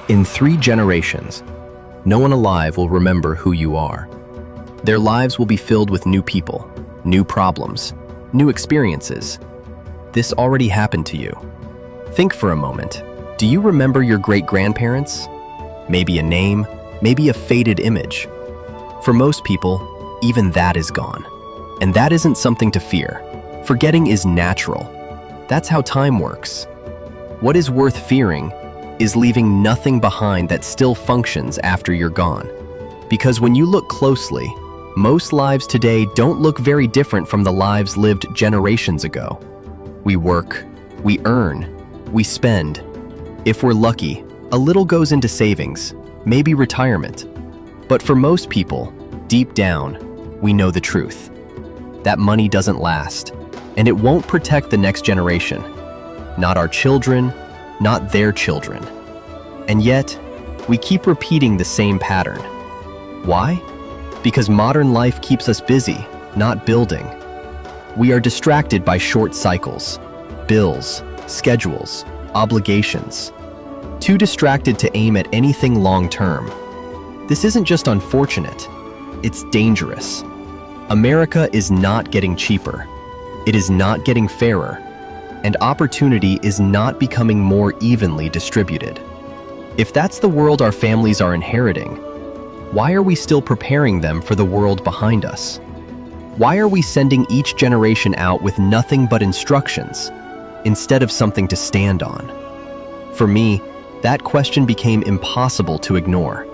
In 3 generations, no one alive will remember who you are. Their lives will be filled with new people, new problems, new experiences. This already happened to you. Think for a moment. Do you remember your great-grandparents? Maybe a name, maybe a faded image. For most people, even that is gone. And that isn't something to fear. Forgetting is natural. That's how time works. What is worth fearing is leaving nothing behind that still functions after you're gone. Because when you look closely, most lives today don't look very different from the lives lived generations ago. We work, we earn, we spend. If we're lucky, a little goes into savings, maybe retirement. But for most people, deep down, we know the truth. That money doesn't last, and it won't protect the next generation. Not our children, not their children. And yet, we keep repeating the same pattern. Why? Because modern life keeps us busy, not building. We are distracted by short cycles, bills, schedules, obligations. Too distracted to aim at anything long-term. This isn't just unfortunate, it's dangerous. America is not getting cheaper. It is not getting fairer. And opportunity is not becoming more evenly distributed. If that's the world our families are inheriting, why are we still preparing them for the world behind us? Why are we sending each generation out with nothing but instructions, instead of something to stand on? For me, that question became impossible to ignore.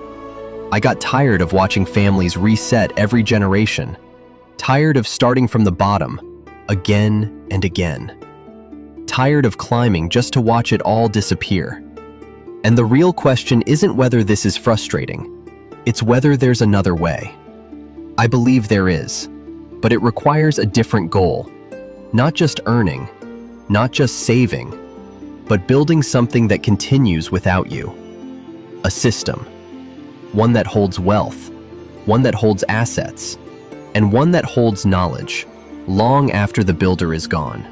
I got tired of watching families reset every generation, tired of starting from the bottom, again and again. Tired of climbing just to watch it all disappear. And the real question isn't whether this is frustrating, it's whether there's another way. I believe there is, but it requires a different goal. Not just earning, not just saving, but building something that continues without you. A system. One that holds wealth, one that holds assets, and one that holds knowledge, long after the builder is gone.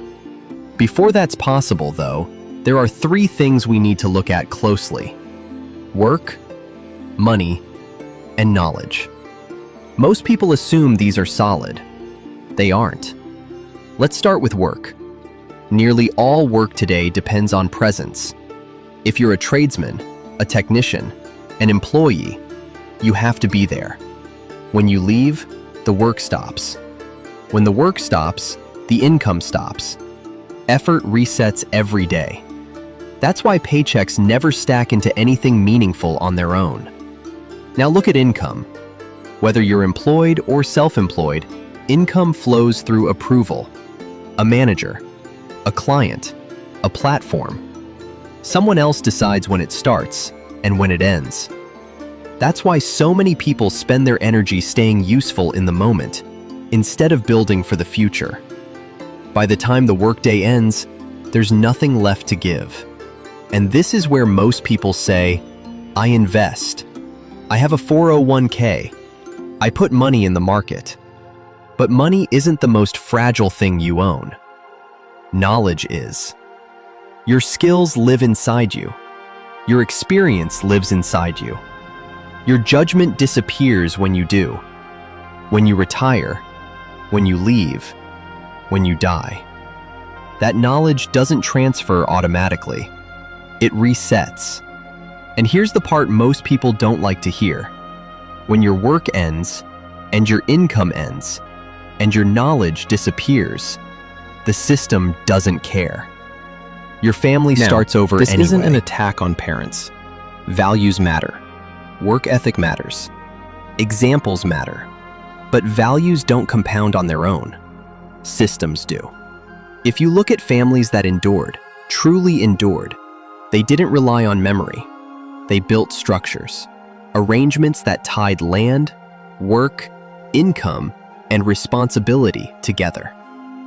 Before that's possible, though, there are 3 things we need to look at closely: work, money, and knowledge. Most people assume these are solid. They aren't. Let's start with work. Nearly all work today depends on presence. If you're a tradesman, a technician, an employee, you have to be there. When you leave, the work stops. When the work stops, the income stops. Effort resets every day. That's why paychecks never stack into anything meaningful on their own. Now look at income. Whether you're employed or self-employed, income flows through approval. A manager, a client, a platform. Someone else decides when it starts and when it ends. That's why so many people spend their energy staying useful in the moment, instead of building for the future. By the time the workday ends, there's nothing left to give. And this is where most people say, I invest. I have a 401k. I put money in the market. But money isn't the most fragile thing you own. Knowledge is. Your skills live inside you. Your experience lives inside you. Your judgment disappears when you do. When you retire, when you leave, when you die. That knowledge doesn't transfer automatically. It resets. And here's the part most people don't like to hear. When your work ends, and your income ends, and your knowledge disappears, the system doesn't care. Your family starts over anyway. This isn't an attack on parents. Values matter. Work ethic matters. Examples matter. But values don't compound on their own. Systems do. If you look at families that endured, truly endured, they didn't rely on memory. They built structures, arrangements that tied land, work, income, and responsibility together.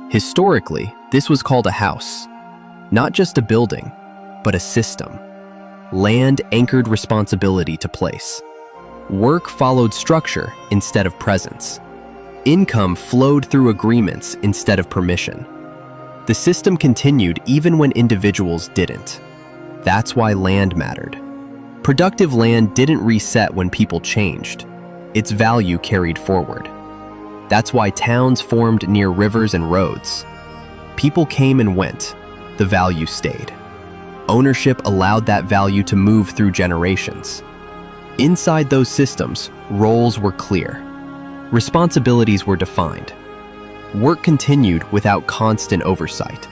Historically, this was called a house. Not just a building, but a system. Land anchored responsibility to place. Work followed structure instead of presence. Income flowed through agreements instead of permission. The system continued even when individuals didn't. That's why land mattered. Productive land didn't reset when people changed. Its value carried forward. That's why towns formed near rivers and roads. People came and went. The value stayed. Ownership allowed that value to move through generations. Inside those systems, roles were clear. Responsibilities were defined. Work continued without constant oversight.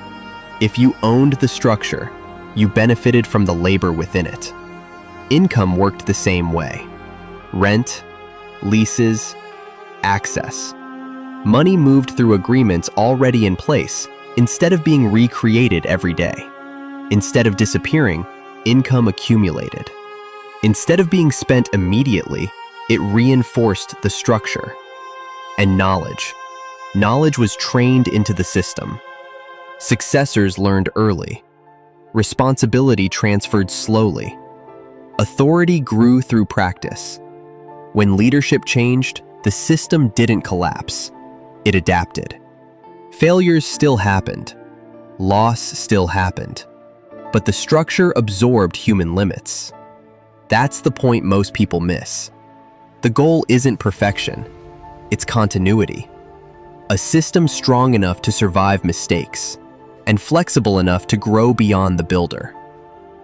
If you owned the structure, you benefited from the labor within it. Income worked the same way. Rent, leases, access. Money moved through agreements already in place instead of being recreated every day. Instead of disappearing, income accumulated. Instead of being spent immediately, it reinforced the structure. And knowledge. Knowledge was trained into the system. Successors learned early. Responsibility transferred slowly. Authority grew through practice. When leadership changed, the system didn't collapse. It adapted. Failures still happened. Loss still happened. But the structure absorbed human limits. That's the point most people miss. The goal isn't perfection. It's continuity. A system strong enough to survive mistakes, and flexible enough to grow beyond the builder.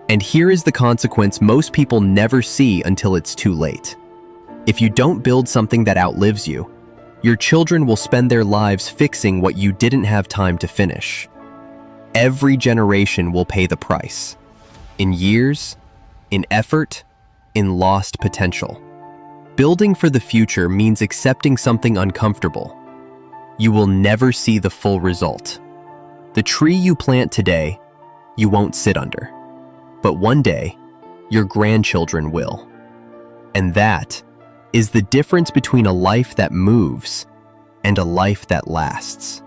And here is the consequence most people never see until it's too late. If you don't build something that outlives you, your children will spend their lives fixing what you didn't have time to finish. Every generation will pay the price. In years, in effort, in lost potential. Building for the future means accepting something uncomfortable. You will never see the full result. The tree you plant today, you won't sit under. But one day, your grandchildren will. And that is the difference between a life that moves and a life that lasts.